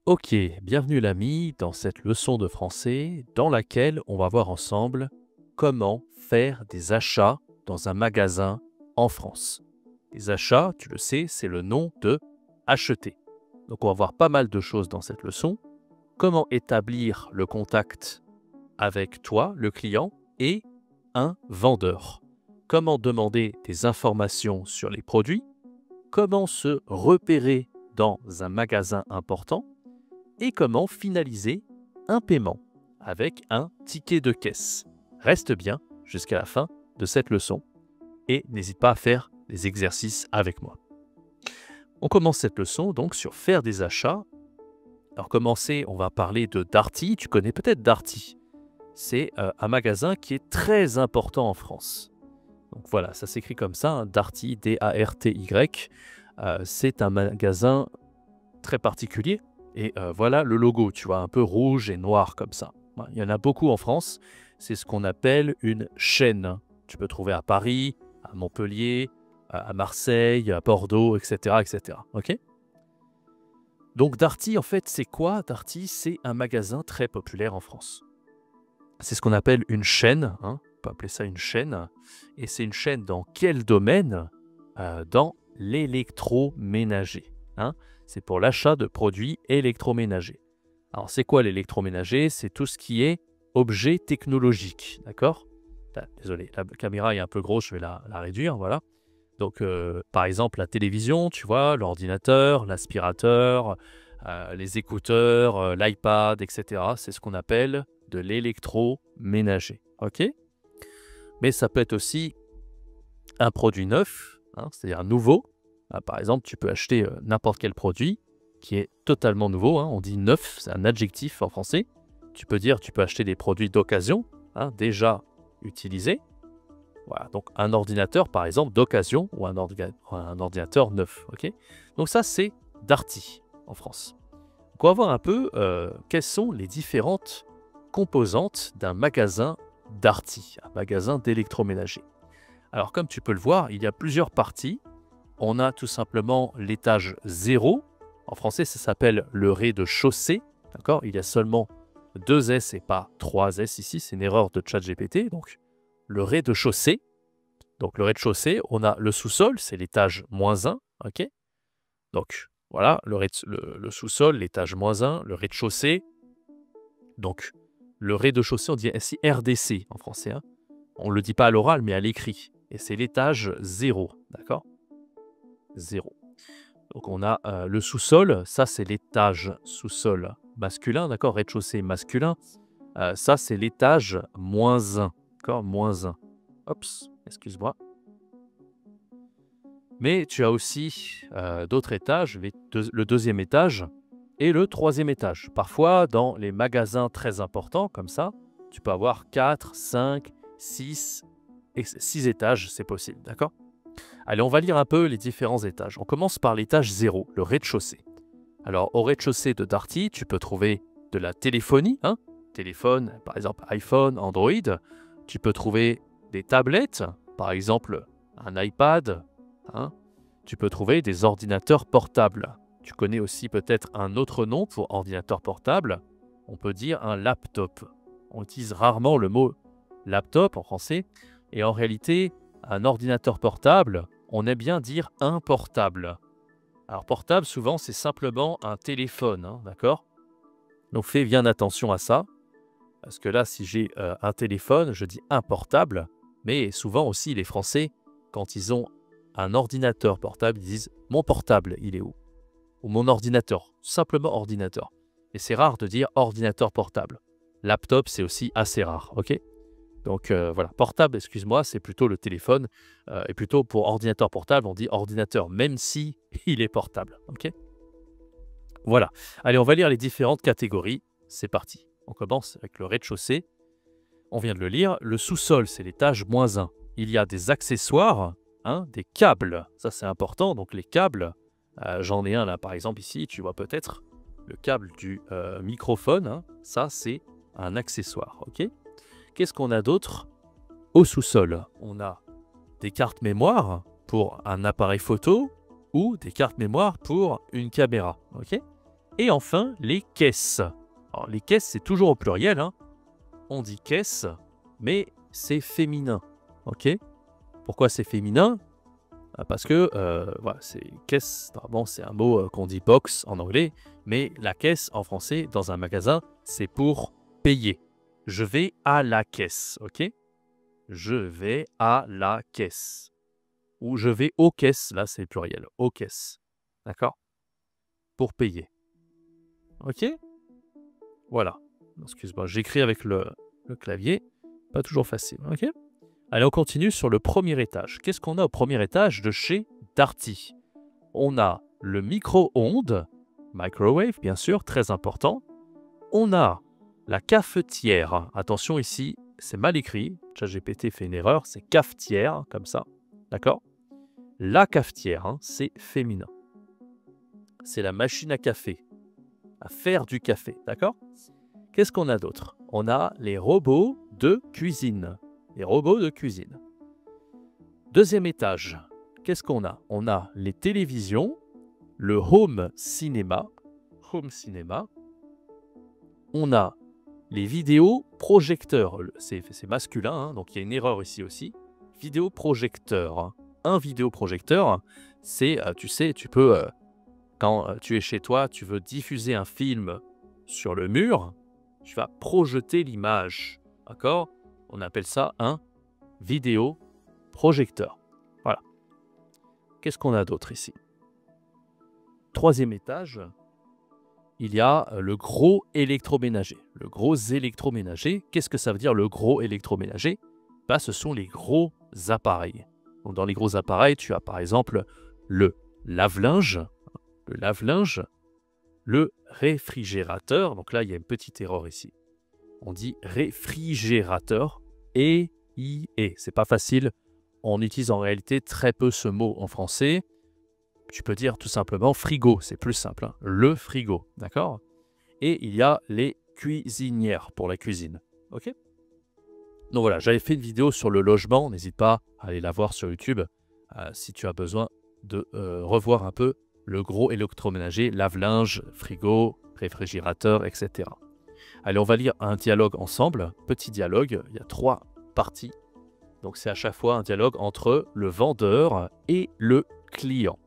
Ok, bienvenue l'ami dans cette leçon de français dans laquelle on va voir ensemble comment faire des achats dans un magasin en France. Les achats, tu le sais, c'est le nom de acheter. Donc on va voir pas mal de choses dans cette leçon. Comment établir le contact avec toi, le client, et un vendeur. Comment demander des informations sur les produits. Comment se repérer dans un magasin important et comment finaliser un paiement avec un ticket de caisse. Reste bien jusqu'à la fin de cette leçon et n'hésite pas à faire des exercices avec moi. On commence cette leçon donc sur faire des achats. Alors commencer, on va parler de Darty. Tu connais peut-être Darty. C'est un magasin qui est très important en France. Donc voilà, ça s'écrit comme ça, hein, Darty, D-A-R-T-Y. C'est un magasin très particulier. Et voilà le logo, tu vois, un peu rouge et noir comme ça. Il y en a beaucoup en France. C'est ce qu'on appelle une chaîne. Tu peux trouver à Paris, à Montpellier, à Marseille, à Bordeaux, etc. etc. Ok ? Donc Darty, en fait, c'est quoi? Darty, c'est un magasin très populaire en France. C'est ce qu'on appelle une chaîne. Hein, on peut appeler ça une chaîne. Et c'est une chaîne dans quel domaine? Dans l'électroménager. Hein, c'est pour l'achat de produits électroménagers. Alors, c'est quoi l'électroménager? C'est tout ce qui est objet technologique, d'accord? Désolé, la caméra est un peu grosse, je vais la réduire, voilà. Donc, par exemple, la télévision, tu vois, l'ordinateur, l'aspirateur, les écouteurs, l'iPad, etc. C'est ce qu'on appelle de l'électroménager, ok? Mais ça peut être aussi un produit neuf, hein, c'est-à-dire nouveau. Par exemple, tu peux acheter n'importe quel produit qui est totalement nouveau. Hein, on dit neuf, c'est un adjectif en français. Tu peux acheter des produits d'occasion, hein, déjà utilisés. Voilà, donc un ordinateur, par exemple, d'occasion ou un ordinateur neuf. Okay, donc ça, c'est Darty en France. Donc on va voir un peu quelles sont les différentes composantes d'un magasin Darty, un magasin d'électroménager. Alors, comme tu peux le voir, il y a plusieurs parties. On a tout simplement l'étage 0. En français, ça s'appelle le rez-de-chaussée. D'accord ? Il y a seulement 2 S et pas 3 S ici. C'est une erreur de ChatGPT. Donc, le rez-de-chaussée. Donc, le rez-de-chaussée, on a le sous-sol, c'est l'étage -1. OK ? Donc, voilà, le sous-sol, l'étage -1, le rez-de-chaussée. Donc, le rez-de-chaussée, on dit ainsi RDC en français. Hein. On ne le dit pas à l'oral, mais à l'écrit. Et c'est l'étage 0. D'accord ? 0. Donc on a le sous-sol, ça c'est l'étage sous-sol masculin, d'accord, rez-de-chaussée masculin. Ça c'est l'étage -1, d'accord, -1. Oups, excuse-moi. Mais tu as aussi d'autres étages, le deuxième étage et le troisième étage. Parfois, dans les magasins très importants comme ça, tu peux avoir 4, 5, 6 étages, c'est possible, d'accord ? Allez, on va lire un peu les différents étages. On commence par l'étage 0, le rez-de-chaussée. Alors, au rez-de-chaussée de Darty, tu peux trouver de la téléphonie, hein, téléphone, par exemple iPhone, Android. Tu peux trouver des tablettes, par exemple un iPad. Hein. Tu peux trouver des ordinateurs portables. Tu connais aussi peut-être un autre nom pour ordinateur portable. On peut dire un laptop. On utilise rarement le mot laptop en français. Et en réalité, un ordinateur portable, on aime bien dire un portable. Alors portable, souvent, c'est simplement un téléphone, hein, d'accord? Donc fais bien attention à ça, parce que là, si j'ai un téléphone, je dis un portable, mais souvent aussi, les Français, quand ils ont un ordinateur portable, ils disent « mon portable, il est où ?» ou « mon ordinateur », simplement ordinateur. Et c'est rare de dire ordinateur portable. Laptop, c'est aussi assez rare, ok? Donc voilà, portable, excuse-moi, c'est plutôt le téléphone. Et plutôt pour ordinateur portable, on dit ordinateur, même si il est portable. Ok ? Voilà. Allez, on va lire les différentes catégories. C'est parti. On commence avec le rez-de-chaussée. On vient de le lire. Le sous-sol, c'est l'étage -1. Il y a des accessoires, hein, des câbles. Ça, c'est important. Donc les câbles, j'en ai un là, par exemple, ici. Tu vois peut-être le câble du microphone. Hein. Ça, c'est un accessoire. Ok ? Qu'est-ce qu'on a d'autre? Au sous-sol, on a des cartes mémoire pour un appareil photo ou des cartes mémoire pour une caméra. Okay, Et enfin, les caisses. Alors, les caisses, c'est toujours au pluriel, hein. On dit caisse, mais c'est féminin. Ok? Pourquoi c'est féminin? Parce que voilà, c'est caisse, normalement c'est un mot qu'on dit box en anglais, mais la caisse en français dans un magasin, c'est pour payer. Je vais à la caisse, ok? Je vais à la caisse. Ou je vais aux caisses, là c'est le pluriel, aux caisses. D'accord? Pour payer. Ok? Voilà. Excuse-moi, j'écris avec le clavier, pas toujours facile, ok? Allez, on continue sur le premier étage. Qu'est-ce qu'on a au premier étage de chez Darty? On a le micro-ondes, microwave bien sûr, très important. On a la cafetière. Attention ici, c'est mal écrit. ChatGPT fait une erreur, c'est cafetière, comme ça. D'accord? La cafetière, hein, c'est féminin. C'est la machine à café, à faire du café, d'accord? Qu'est-ce qu'on a d'autre? On a les robots de cuisine. Les robots de cuisine. Deuxième étage, qu'est-ce qu'on a? On a les télévisions, le home cinéma. Home cinéma. On a les vidéos projecteurs. C'est masculin, hein, donc il y a une erreur ici aussi. Vidéoprojecteur. Hein. Un vidéoprojecteur, c'est, tu sais, tu peux, quand tu es chez toi, tu veux diffuser un film sur le mur, tu vas projeter l'image. D'accord? On appelle ça un vidéoprojecteur. Voilà. Qu'est-ce qu'on a d'autre ici? Troisième étage, il y a le gros électroménager. Le gros électroménager, qu'est-ce que ça veut dire le gros électroménager? Bah, ce sont les gros appareils. Donc, dans les gros appareils, tu as par exemple le lave-linge, le réfrigérateur. Donc là, il y a une petite erreur ici. On dit réfrigérateur et c'est pas facile. On utilise en réalité très peu ce mot en français. Tu peux dire tout simplement frigo, c'est plus simple. Hein. Le frigo, d'accord? Et il y a les cuisinières pour la cuisine. Ok? Donc voilà, j'avais fait une vidéo sur le logement. N'hésite pas à aller la voir sur YouTube si tu as besoin de revoir un peu le gros électroménager, lave-linge, frigo, réfrigérateur, etc. Allez, on va lire un dialogue ensemble. Petit dialogue, il y a 3 parties. Donc c'est à chaque fois un dialogue entre le vendeur et le client.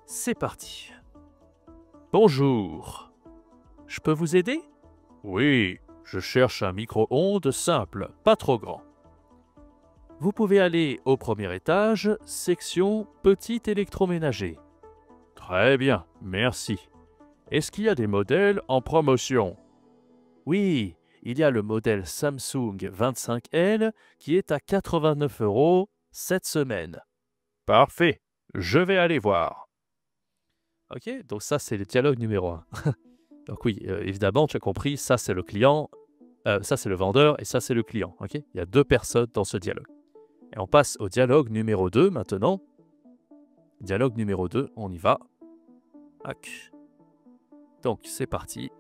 C'est parti. Bonjour. Je peux vous aider? Oui, je cherche un micro-ondes simple, pas trop grand. Vous pouvez aller au premier étage, section petit électroménager. Très bien, merci. Est-ce qu'il y a des modèles en promotion? Oui, il y a le modèle Samsung 25L qui est à 89 € cette semaine. Parfait, je vais aller voir. Ok, donc ça c'est le dialogue numéro 1. Donc oui, évidemment, tu as compris, ça c'est le client, ça c'est le vendeur et ça c'est le client. Ok, il y a 2 personnes dans ce dialogue. Et on passe au dialogue numéro 2 maintenant. Dialogue numéro 2, on y va. Hac. Donc c'est parti.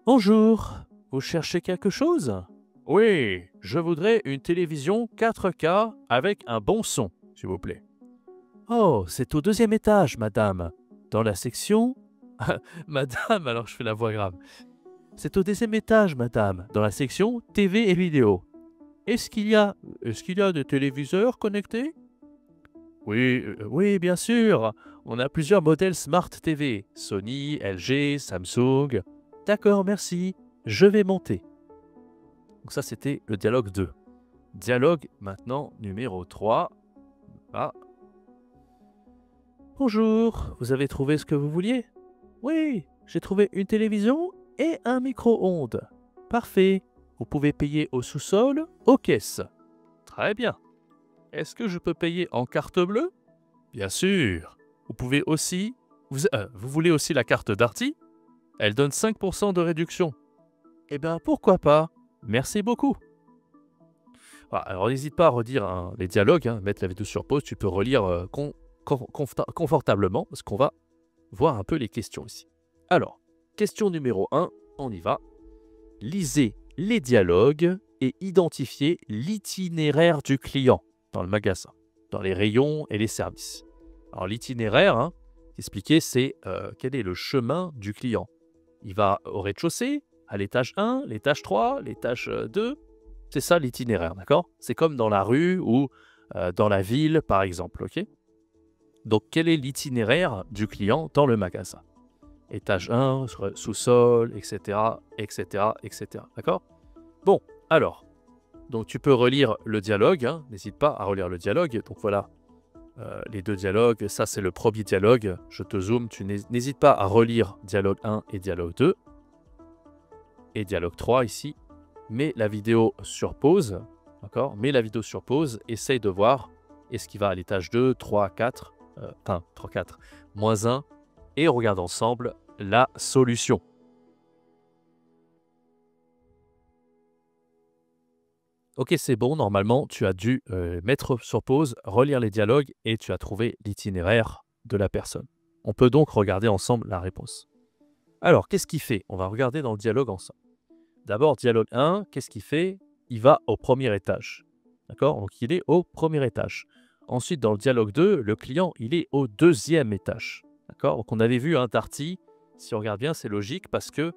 Bonjour, vous cherchez quelque chose? Oui, je voudrais une télévision 4K avec un bon son, s'il vous plaît. Oh, c'est au 2e étage, madame. Dans la section... Madame, alors je fais la voix grave. C'est au 2e étage, madame. Dans la section TV et vidéo. Est-ce qu'il y a des téléviseurs connectés? Oui, oui, bien sûr. On a plusieurs modèles Smart TV. Sony, LG, Samsung. D'accord, merci. Je vais monter. Donc ça, c'était le dialogue 2. Dialogue maintenant numéro 3. Ah. Bonjour, vous avez trouvé ce que vous vouliez? Oui, j'ai trouvé une télévision et un micro-ondes. Parfait. Vous pouvez payer au sous-sol, aux caisses. Très bien. Est-ce que je peux payer en carte bleue? Bien sûr. Vous pouvez aussi... Vous voulez aussi la carte Darty? Elle donne 5% de réduction. Eh bien, pourquoi pas? Merci beaucoup. Voilà, alors n'hésite pas à redire les dialogues, mettre la vidéo sur pause. Tu peux relire confortablement parce qu'on va voir un peu les questions ici. Alors, question numéro 1, on y va. Lisez les dialogues et identifiez l'itinéraire du client dans le magasin, dans les rayons et les services. Alors l'itinéraire, Expliquer, c'est quel est le chemin du client. Il va au rez-de-chaussée, à l'étage 1, l'étage 3, l'étage 2. C'est ça l'itinéraire, d'accord? C'est comme dans la rue ou dans la ville, par exemple, ok? Donc, quel est l'itinéraire du client dans le magasin? Étage 1, sous-sol, etc., etc., etc. D'accord? Bon, alors, donc tu peux relire le dialogue, hein, n'hésite pas à relire le dialogue. Donc voilà, les deux dialogues, ça c'est le premier dialogue. Je te zoome, tu n'hésites pas à relire dialogue 1 et dialogue 2. Et dialogue 3 ici. Mets la vidéo sur pause, d'accord? Mets la vidéo sur pause, essaye de voir est-ce qu'il va à l'étage 2, 3, 4, 3, 4, moins 1, et on regarde ensemble la solution. Ok, c'est bon, normalement, tu as dû mettre sur pause, relire les dialogues et tu as trouvé l'itinéraire de la personne. On peut donc regarder ensemble la réponse. Alors, qu'est-ce qu'il fait? On va regarder dans le dialogue ensemble. D'abord, dialogue 1, qu'est-ce qu'il fait? Il va au premier étage. D'accord? Donc, il est au premier étage. Ensuite, dans le dialogue 2, le client, il est au deuxième étage. D'accord? Donc, on avait vu un Darty. Si on regarde bien, c'est logique parce que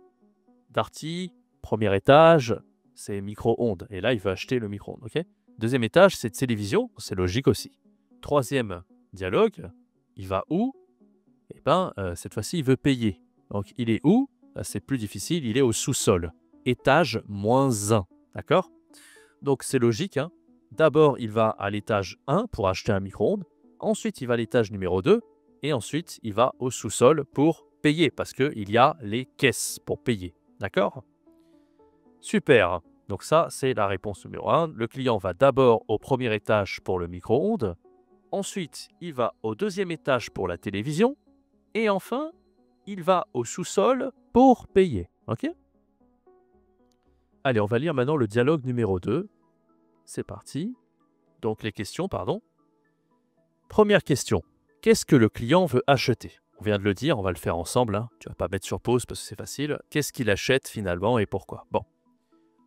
Darty, premier étage, c'est micro-ondes. Et là, il veut acheter le micro-ondes. Okay? Deuxième étage, c'est télévision. C'est logique aussi. Troisième dialogue, il va où? Eh bien, cette fois-ci, il veut payer. Donc, il est où? Là, c'est plus difficile. Il est au sous-sol. Étage -1. D'accord? Donc, c'est logique. Hein. D'abord, il va à l'étage 1 pour acheter un micro-ondes. Ensuite, il va à l'étage numéro 2. Et ensuite, il va au sous-sol pour payer parce qu'il y a les caisses pour payer. D'accord? Super. Donc ça, c'est la réponse numéro 1. Le client va d'abord au premier étage pour le micro-ondes. Ensuite, il va au deuxième étage pour la télévision. Et enfin, il va au sous-sol pour payer. Ok? Allez, on va lire maintenant le dialogue numéro 2. C'est parti. Donc les questions, pardon. Première question. Qu'est-ce que le client veut acheter? On vient de le dire, on va le faire ensemble. Hein. Tu ne vas pas mettre sur pause parce que c'est facile. Qu'est-ce qu'il achète finalement et pourquoi? Bon.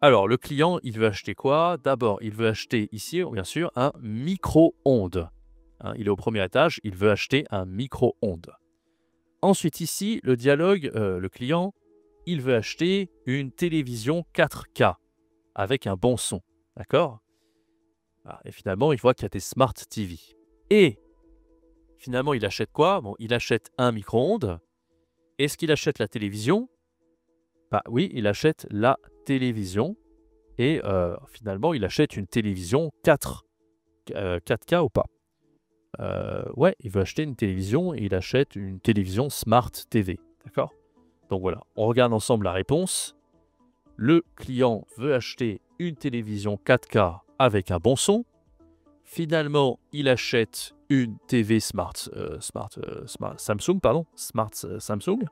Alors, le client, il veut acheter quoi? D'abord, il veut acheter ici, bien sûr, un micro-ondes. Hein, il est au premier étage, il veut acheter un micro-ondes. Ensuite, ici, le dialogue, le client, il veut acheter une télévision 4K avec un bon son. D'accord? Et finalement, il voit qu'il y a des Smart TV. Et finalement, il achète quoi? Bon, il achète un micro-ondes. Est-ce qu'il achète la télévision? Bah oui, il achète la télévision. Et finalement, il achète une télévision 4K ou pas? Ouais, il veut acheter une télévision et il achète une télévision Smart TV. D'accord? Donc voilà, on regarde ensemble la réponse. Le client veut acheter une télévision 4K avec un bon son. Finalement, il achète une TV Smart Samsung, pardon, Smart Samsung.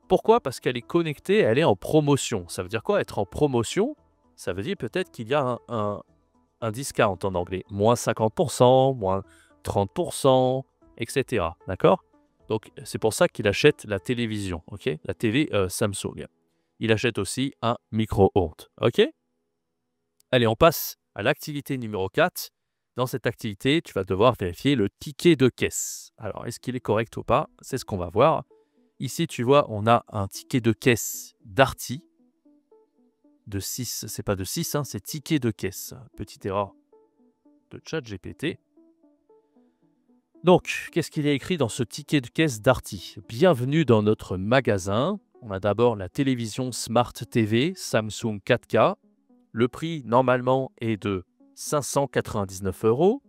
Pourquoi? Parce qu'elle est connectée, elle est en promotion. Ça veut dire quoi, être en promotion? Ça veut dire peut-être qu'il y a un discount en anglais. Moins 50%, moins 30%, etc. D'accord? Donc, c'est pour ça qu'il achète la télévision, ok? La TV Samsung. Il achète aussi un micro-ondes, ok? Allez, on passe à l'activité numéro 4. Dans cette activité, tu vas devoir vérifier le ticket de caisse. Alors, est-ce qu'il est correct ou pas? C'est ce qu'on va voir. Ici, tu vois, on a un ticket de caisse Darty de 6. C'est pas de 6, hein, c'est ticket de caisse. Petite erreur de ChatGPT. Donc, qu'est-ce qu'il y a écrit dans ce ticket de caisse Darty? Bienvenue dans notre magasin. On a d'abord la télévision Smart TV Samsung 4K. Le prix, normalement, est de 599 €,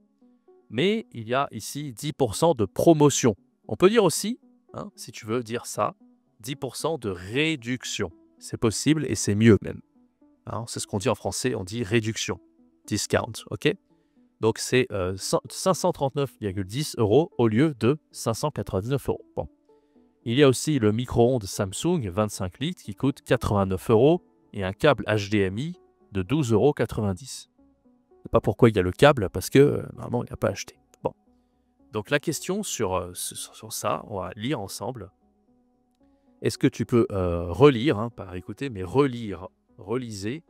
mais il y a ici 10% de promotion. On peut dire aussi, hein, si tu veux dire ça, 10% de réduction. C'est possible et c'est mieux même. Hein, c'est ce qu'on dit en français, on dit réduction, discount, ok? Donc c'est 539,10 € au lieu de 599 €. Bon. Il y a aussi le micro-ondes Samsung 25 litres qui coûte 89 € et un câble HDMI de 12,90 €. Je ne sais pas pourquoi il y a le câble, parce que normalement il n'a pas acheté. Bon. Donc la question sur ça, on va lire ensemble. Est-ce que tu peux relire, hein, pas écouter, mais relisez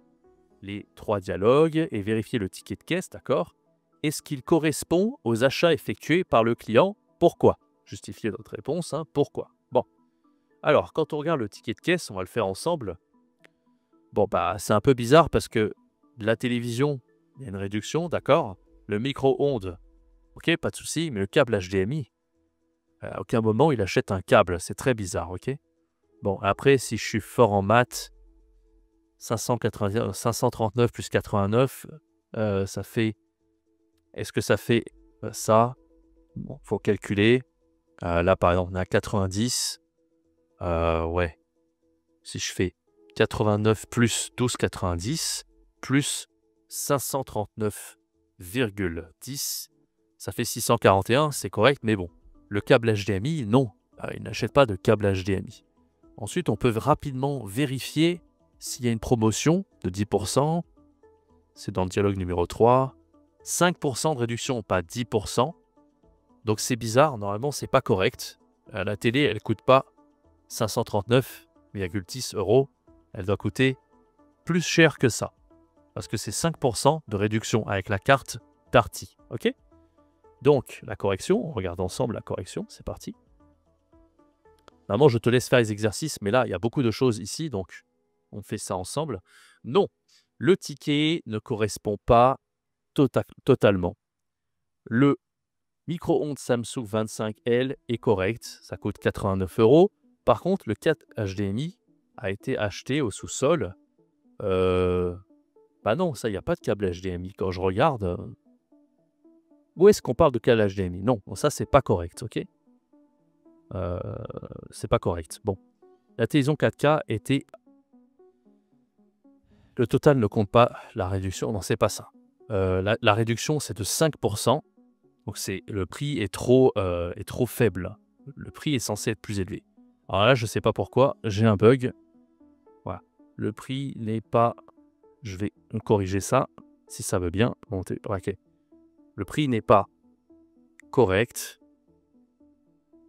les 3 dialogues et vérifier le ticket de caisse, d'accord? Est-ce qu'il correspond aux achats effectués par le client? Pourquoi? justifier notre réponse, hein, pourquoi. Bon, alors quand on regarde le ticket de caisse, on va le faire ensemble. Bon, bah, c'est un peu bizarre parce que la télévision, il y a une réduction, d'accord. Le micro-ondes, ok, pas de souci, mais le câble HDMI, à aucun moment il achète un câble, c'est très bizarre, ok. Bon, après, si je suis fort en maths, 539 plus 89, ça fait... Est-ce que ça fait ça? Bon, faut calculer. Là, par exemple, on est à 90. Ouais. Si je fais 89 plus 12,90 plus 539,10, ça fait 641, c'est correct, mais bon. Le câble HDMI, non. Il n'achète pas de câble HDMI. Ensuite, on peut rapidement vérifier s'il y a une promotion de 10%. C'est dans le dialogue numéro 3. 5% de réduction, pas 10%. Donc c'est bizarre, normalement c'est pas correct. La télé, elle coûte pas 539,10 €. Elle doit coûter plus cher que ça. Parce que c'est 5% de réduction avec la carte Darty. Ok? Donc la correction, on regarde ensemble la correction, c'est parti. Normalement je te laisse faire les exercices, mais là il y a beaucoup de choses ici, donc on fait ça ensemble. Non, le ticket ne correspond pas totalement. Le micro-ondes Samsung 25L est correct, ça coûte 89 €. Par contre, le 4 HDMI a été acheté au sous-sol. Bah non, ça, il n'y a pas de câble HDMI. Quand je regarde, où est-ce qu'on parle de câble HDMI? Non, ça, c'est pas correct, ok? C'est pas correct. Bon, la télévision 4K était... Le total ne compte pas la réduction, non, c'est pas ça. La réduction, c'est de 5%. Donc le prix est trop faible. Le prix est censé être plus élevé. Alors là, je ne sais pas pourquoi, j'ai un bug. Voilà. Le prix n'est pas... Je vais corriger ça, si ça veut bien monter. Ok. Le prix n'est pas correct.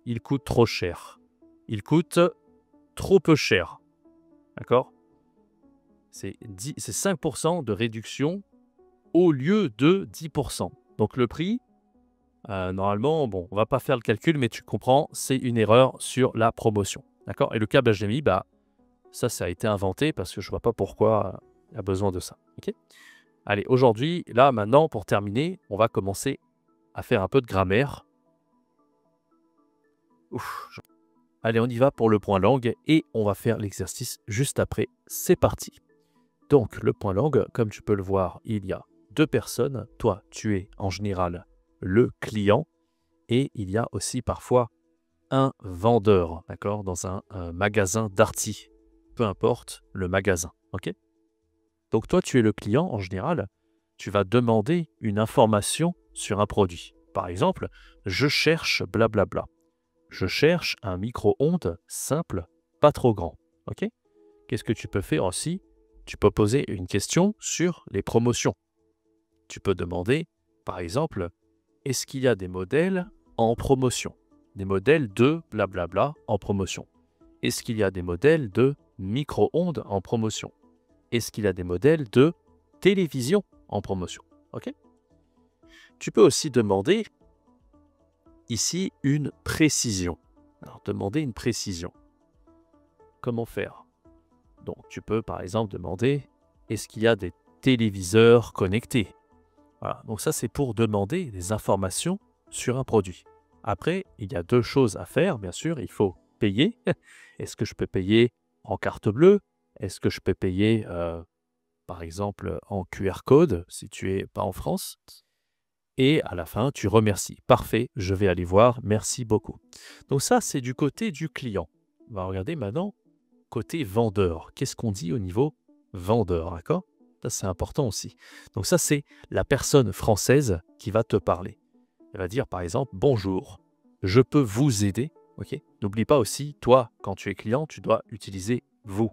Il coûte trop cher. Il coûte trop peu cher. D'accord? C'est 5% de réduction au lieu de 10%. Donc le prix... normalement, bon, on va pas faire le calcul, mais tu comprends, c'est une erreur sur la promotion. D'accord? Et le câble HDMI, bah, ça a été inventé parce que je vois pas pourquoi il y a besoin de ça. Ok? Allez, aujourd'hui, là, maintenant, pour terminer, on va commencer à faire un peu de grammaire. Ouf. Allez, on y va pour le point langue et on va faire l'exercice juste après. C'est parti. Donc, le point langue, comme tu peux le voir, il y a deux personnes. Toi, tu es en général le client et il y a aussi parfois un vendeur, d'accord, dans un magasin Darty. Peu importe le magasin, ok? Donc toi, tu es le client en général, tu vas demander une information sur un produit. Par exemple, je cherche blablabla. Je cherche un micro-ondes simple, pas trop grand, ok? Qu'est-ce que tu peux faire aussi? Tu peux poser une question sur les promotions. Tu peux demander, par exemple, est-ce qu'il y a des modèles en promotion? Des modèles de blablabla en promotion. Est-ce qu'il y a des modèles de micro-ondes en promotion? Est-ce qu'il y a des modèles de télévision en promotion? Ok? Tu peux aussi demander ici une précision. Alors, demander une précision. Comment faire? Donc, tu peux par exemple demander est-ce qu'il y a des téléviseurs connectés? Voilà. Donc ça, c'est pour demander des informations sur un produit. Après, il y a deux choses à faire, bien sûr. Il faut payer. Est-ce que je peux payer en carte bleue? Est-ce que je peux payer, par exemple, en QR code, si tu n'es pas en France? Et à la fin, tu remercies. Parfait, je vais aller voir, merci beaucoup. Donc ça, c'est du côté du client. On va regarder maintenant côté vendeur. Qu'est-ce qu'on dit au niveau vendeur, d'accord? Ça, c'est important aussi. Donc ça, c'est la personne française qui va te parler. Elle va dire, par exemple, bonjour, je peux vous aider. Ok? N'oublie pas aussi, toi, quand tu es client, tu dois utiliser vous.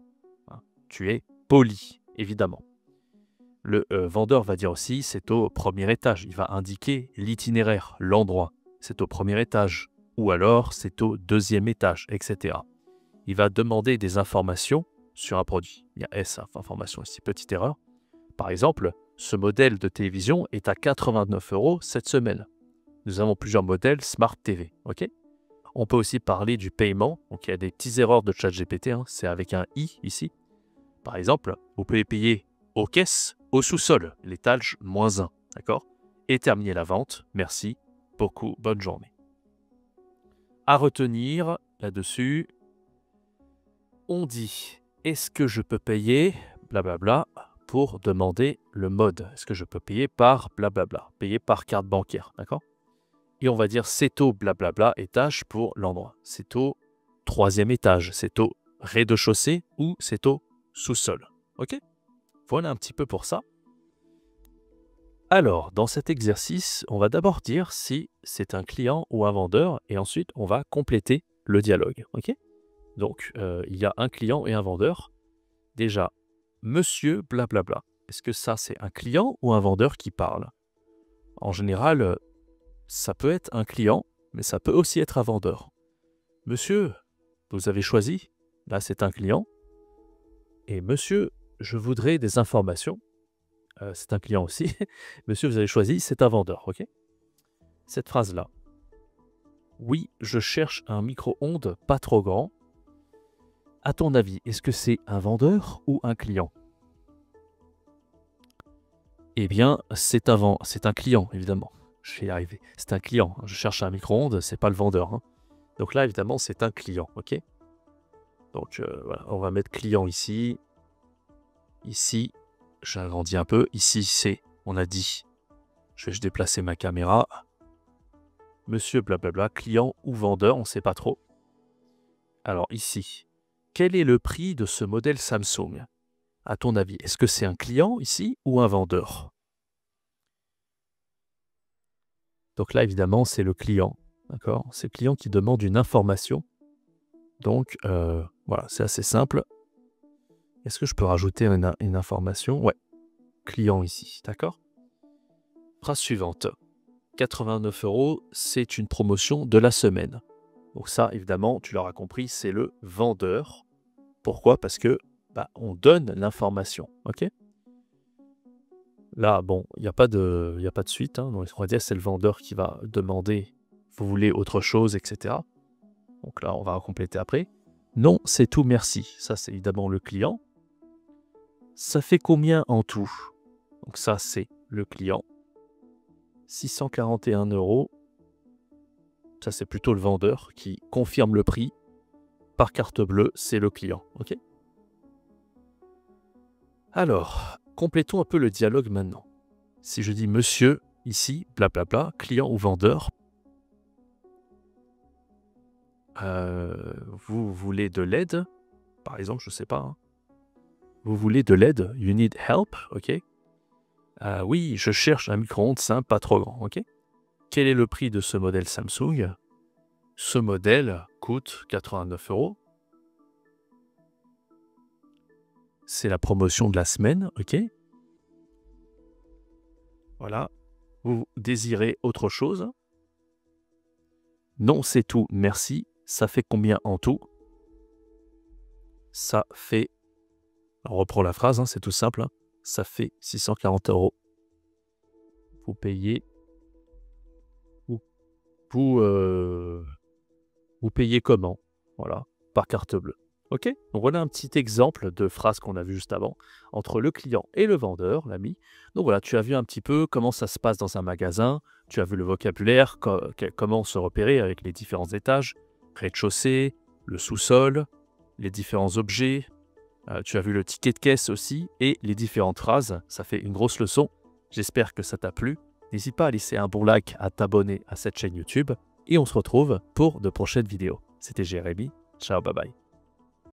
Hein. Tu es poli, évidemment. Le vendeur va dire aussi, c'est au premier étage. Il va indiquer l'itinéraire, l'endroit. C'est au premier étage. Ou alors, c'est au deuxième étage, etc. Il va demander des informations sur un produit. Il y a S, information ici, petite erreur. Par exemple, ce modèle de télévision est à 89 € cette semaine. Nous avons plusieurs modèles Smart TV. Ok? On peut aussi parler du paiement. Donc, il y a des petites erreurs de ChatGPT, hein, c'est avec un « i » ici. Par exemple, vous pouvez payer aux caisses, au sous-sol, l'étage -1, d'accord? Et terminer la vente. Merci beaucoup, bonne journée. À retenir là-dessus, on dit « Est-ce que je peux payer blablabla » pour demander le mode. Est-ce que je peux payer par blablabla, payer par carte bancaire, d'accord? Et on va dire c'est au blablabla étage pour l'endroit. C'est au 3e étage, c'est au rez-de-chaussée ou c'est au sous-sol. Ok? Voilà un petit peu pour ça. Alors, dans cet exercice, on va d'abord dire si c'est un client ou un vendeur et ensuite on va compléter le dialogue. Ok? Donc, il y a un client et un vendeur. Déjà, monsieur blablabla. Est-ce que ça, c'est un client ou un vendeur qui parle? En général, ça peut être un client, mais ça peut aussi être un vendeur. Monsieur, vous avez choisi? Là, c'est un client. Et monsieur, je voudrais des informations. C'est un client aussi. Monsieur, vous avez choisi, c'est un vendeur, ok? Cette phrase-là. Oui, je cherche un micro-ondes pas trop grand. À ton avis, est-ce que c'est un vendeur ou un client? Eh bien, c'est un client, évidemment. Je vais y arriver. C'est un client. Je cherche un micro-ondes, c'est pas le vendeur, hein. Donc là, évidemment, c'est un client, ok? Donc voilà, on va mettre client ici. Ici, j'agrandis un peu. Ici, c'est, on a dit, je vais déplacer ma caméra. Monsieur blablabla, client ou vendeur, on ne sait pas trop. Alors ici, quel est le prix de ce modèle Samsung? À ton avis, est-ce que c'est un client ici ou un vendeur? Donc là, évidemment, c'est le client. D'accord? C'est le client qui demande une information. Donc, voilà, c'est assez simple. Est-ce que je peux rajouter une information? Ouais, client ici, d'accord? Phrase suivante. 89 €, c'est une promotion de la semaine. Donc ça, évidemment, tu l'auras compris, c'est le vendeur. Pourquoi? Parce que on donne l'information, ok? Là, bon, il n'y a pas de suite, hein, donc on va dire c'est le vendeur qui va demander « vous voulez autre chose », etc. Donc là, on va compléter après. Non, c'est tout, merci. Ça, c'est évidemment le client. Ça fait combien en tout? Donc ça, c'est le client. 641 €. Ça, c'est plutôt le vendeur qui confirme le prix. Par carte bleue, c'est le client. Ok? Alors, complétons un peu le dialogue maintenant. Si je dis monsieur, ici, blablabla, client ou vendeur, vous voulez de l'aide? Par exemple, je ne sais pas. Hein. Vous voulez de l'aide? You need help? Ok? Oui, je cherche un micro-ondes simple, pas trop grand. Ok? Quel est le prix de ce modèle Samsung? Ce modèle coûte 89 €. C'est la promotion de la semaine, ok? Voilà. Vous désirez autre chose? Non, c'est tout, merci. Ça fait combien en tout? Ça fait... On reprend la phrase, hein, c'est tout simple. Hein. Ça fait 640 €. Vous payez... Vous payez comment? Voilà, par carte bleue. Ok? Donc voilà un petit exemple de phrase qu'on a vu juste avant, entre le client et le vendeur, l'ami. Donc voilà, tu as vu un petit peu comment ça se passe dans un magasin, tu as vu le vocabulaire, comment se repérer avec les différents étages, rez-de-chaussée, le sous-sol, les différents objets, tu as vu le ticket de caisse aussi, et les différentes phrases. Ça fait une grosse leçon, j'espère que ça t'a plu. N'hésite pas à laisser un bon like, à t'abonner à cette chaîne YouTube, et on se retrouve pour de prochaines vidéos. C'était Jérémy, ciao, bye bye.